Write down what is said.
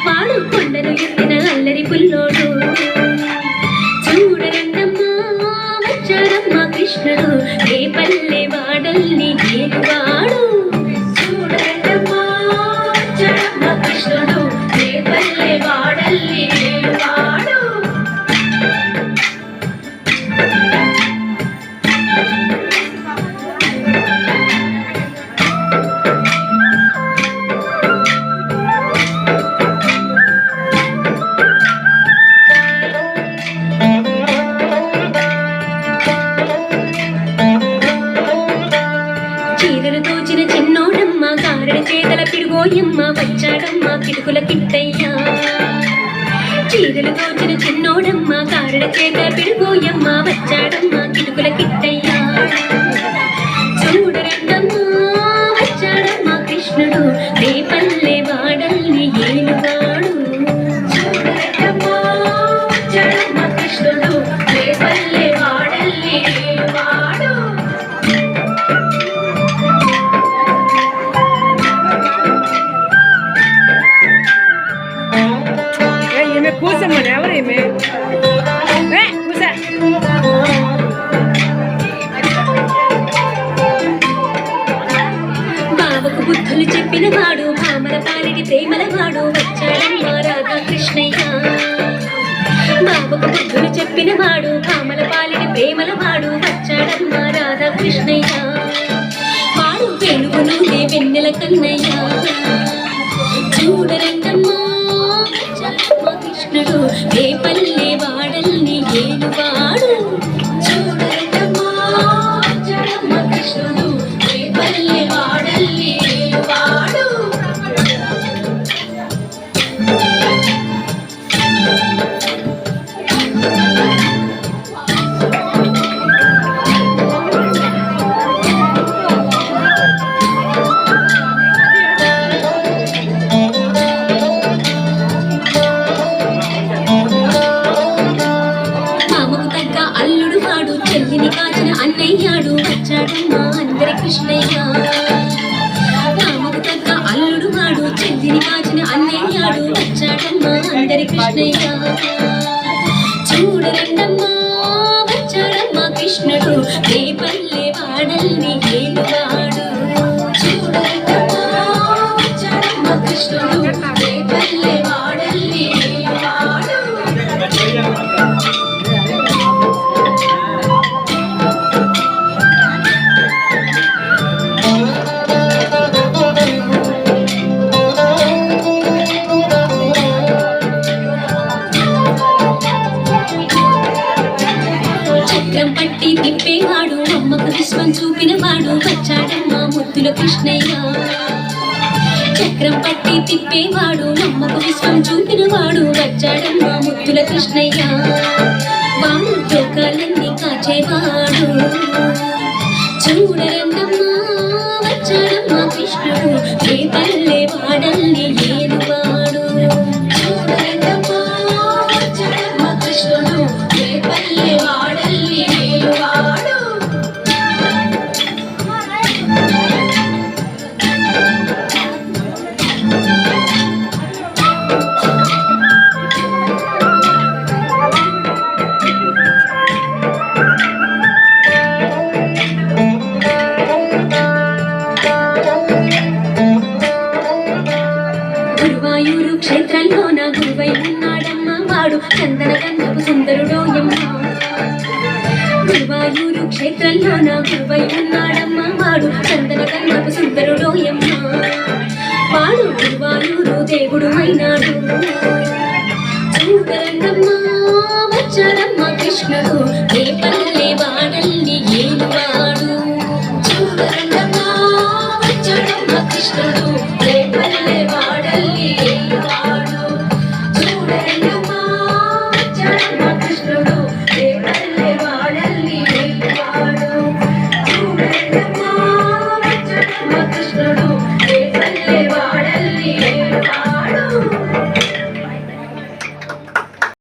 వాడు కొండను ఎత్తిన అల్లరి పుల్లోడు చూడరండమ్మా వచ్చాడమ్మా కృష్ణుడు ఏ పల్లె వాడల్ని ఏలువాడు చూడరండమ్మా వచ్చాడమ్మా కృష్ణుడు ఏ పల్లె వాడల్ని ఏలువాడు చీరలు దోచిన చిన్నోడమ్మ కారడి చేతల పిడుగోయమ్మ వచ్చాడమ్మ కిటుకుల కిట్టయ్యా చీరలు దోచిన చిన్నోడమ్మ కారడి చేతల పిడుగోయమ్మ వచ్చాడమ్మ కిటుకుల కిట్టయ్యా చూడరండమ్మా వచ్చాడమ్మ కృష్ణుడు ఏ పల్లె వాడల్ని ఏలువాడు చూడరండమ్మా వచ్చాడమ్మ కృష్ణుడు ఏ పల్లె వాడల్ని ఏలువాడు కూసమ్మని ఎవరేమే కూసా బావకు బుద్ధులు చెప్పిన వాడు భామల పాలిటి ప్రేమల వాడు వచ్చాడమ్మా రాధాకృష్ణయ్య బావకు బుద్ధులు చెప్పిన వాడు భామల పాలిటి ప్రేమల వాడు వచ్చాడమ్మా రాధాకృష్ణయ్య వాడు వెలుగును వెన్నెల కన్నయ్య చూడరండమ్మా కృష్ణుడు ఏ పల్లె వాడల్ని ఏలువాడు చూడరండమ్మా కృష్ణుడు ఏ పల్లె వాడల్ని ఏలువాడు చెల్లిని కాచిన అన్నయ్యాడు వచ్చాడమ్మా అందరి కృష్ణయ్య రాముకు తగ్గ అల్లుడు వాడు చెల్లిని కాచిన అన్నయ్యాడు వచ్చాడమ్మా అందరి కృష్ణయ్య చూడరండమ్మా వచ్చాడమ్మా కృష్ణుడు ఏ పల్లె వాడల్ని ఏలువాడు చూడరండమ్మా వచ్చాడమ్మా కృష్ణుడు ఏ పల్లె వాడల్ని ఏలువాడు చక్రం పట్టి తిప్పేవాడు అమ్మకు విశ్వం చూపినవాడు వచ్చాడమ్మా ముద్దుల కృష్ణయ్య చక్రం పట్టి తిప్పేవాడు అమ్మకు విశ్వం చూపినవాడు వచ్చాడమ్మా ముద్దుల కృష్ణయ్య వాడు లోకాలన్నీ కాచేవాడు చూడరండమ్మా వచ్చాడమ్మా కృష్ణుడు ఏ పల్లె వాడల్ని ఏలువాడు చూడరండమ్మా వచ్చాడమ్మా కృష్ణుడు ఏ పల్లె వాడల్ని ఏలువాడు గురువాయూరు క్షేత్రంలోన గురువై ఉన్నాడమ్మ వాడు చందన గంధపు సుందరుడోయమ్మ గురువాయూరు క్షేత్రంలోన గురువై ఉన్నాడమ్మ వాడు చందన గంధపు సుందరుడోయమ్మ వాడు గురువాయూరు దేవుడు అయినాడు చూడరండమ్మా వచ్చాడమ్మ కృష్ణుడు ఏ